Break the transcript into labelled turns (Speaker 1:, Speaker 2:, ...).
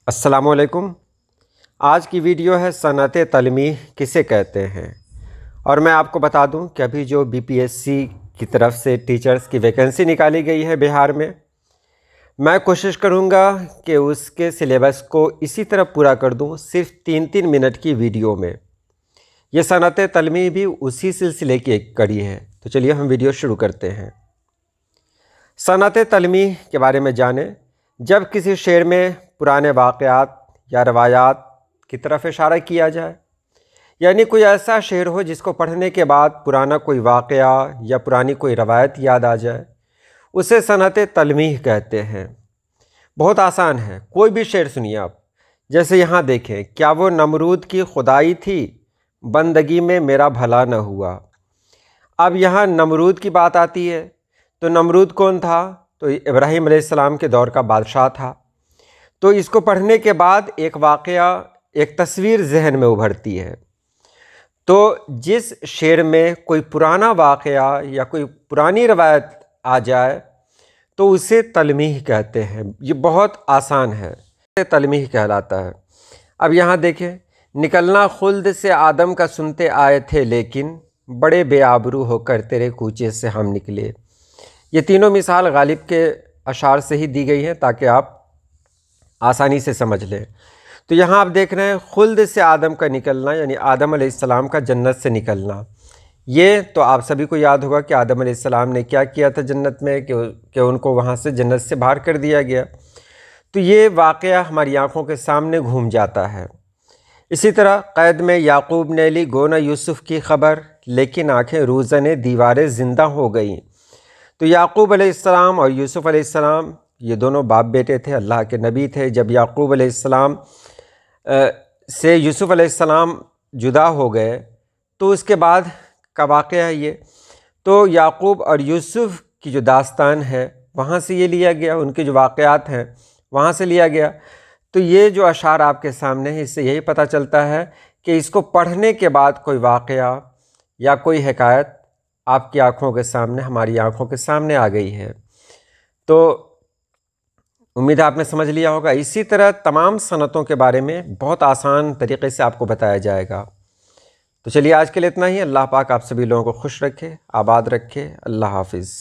Speaker 1: السلام علیکم۔ آج کی ویڈیو ہے صنعت تعلیمی کسے کہتے ہیں، اور میں آپ کو بتا دوں کہ ابھی جو BPSC کی طرف سے ٹیچرز کی ویکنسی نکالی گئی ہے بہار میں کوشش کروں گا کہ اس کے سلیبس کو اسی طرح پورا کر دوں صرف 3 منٹ کی ویڈیو میں۔ یہ صنعت تعلیمی بھی اسی سلسلے کی ایک کڑی ہے، تو چلیے ہم ویڈیو شروع کرتے ہیں۔ صنعت تعلیمی کے بارے میں جانیں۔ جب کسی شعر میں پرانے واقعات یا روایات کی طرف اشارہ کیا جائے، یعنی کوئی ایسا شعر ہو جس کو پڑھنے کے بعد پرانا کوئی واقعہ یا پرانی کوئی روایت یاد آ جائے، اسے صنعت تعلیمی کہتے ہیں۔ بہت آسان ہے، کوئی بھی شعر سنیے آپ، جیسے یہاں دیکھیں، کیا وہ نمرود کی خدائی تھی، بندگی میں میرا بھلا نہ ہوا۔ اب یہاں نمرود کی بات آتی ہے، تو نمرود کون تھا؟ تو ابراہیم علیہ السلام کے دور کا بادشاہ تھا۔ تو اس کو پڑھنے کے بعد ایک واقعہ، ایک تصویر ذہن میں ابھرتی ہے۔ تو جس شعر میں کوئی پرانا واقعہ یا کوئی پرانی روایت آ جائے تو اسے تعلیمی کہتے ہیں۔ یہ بہت آسان ہے، تعلیمی کہلاتا ہے۔ اب یہاں دیکھیں، نکلنا خلد سے آدم کا سنتے آئے تھے، لیکن بڑے بے آبرو ہو کر تیرے کوچے سے ہم نکلے۔ یہ تینوں مثال غالب کے اشعار سے ہی دی گئی ہیں تاکہ آپ آسانی سے سمجھ لیں۔ تو یہاں آپ دیکھ رہے ہیں، خلد سے آدم کا نکلنا، یعنی آدم علیہ السلام کا جنت سے نکلنا۔ یہ تو آپ سبھی کو یاد ہوگا کہ آدم علیہ السلام نے کیا کیا تھا جنت میں، کہ ان کو وہاں سے جنت سے باہر کر دیا گیا۔ تو یہ واقعہ ہماری آنکھوں کے سامنے گھوم جاتا ہے۔ اسی طرح قید میں یعقوب نے لی گونا یوسف کی خبر، لیکن آنکھیں روزن دیواریں زندہ ہو گئیں۔ تو یعقوب علیہ السلام اور یوسف علیہ السلام یہ دونوں باپ بیٹے تھے، اللہ کے نبی تھے۔ جب یعقوب علیہ السلام سے یوسف علیہ السلام جدا ہو گئے تو اس کے بعد کا واقعہ ہے یہ۔ تو یعقوب اور یوسف کی جو داستان ہے وہاں سے یہ لیا گیا، ان کے جو واقعات ہیں وہاں سے لیا گیا۔ تو یہ جو اشعار آپ کے سامنے ہیں، اس سے یہی پتہ چلتا ہے کہ اس کو پڑھنے کے بعد کوئی واقعہ یا کوئی حکایت آپ کی آنکھوں کے سامنے، ہماری آنکھوں کے سامنے آ گئی ہے۔ تو امید ہے آپ نے سمجھ لیا ہوگا۔ اسی طرح تمام صنعتوں کے بارے میں بہت آسان طریقے سے آپ کو بتایا جائے گا۔ تو چلیے آج کے لیے اتنا ہی۔ اللہ پاک آپ سبھی لوگوں کو خوش رکھے، آباد رکھے۔ اللہ حافظ۔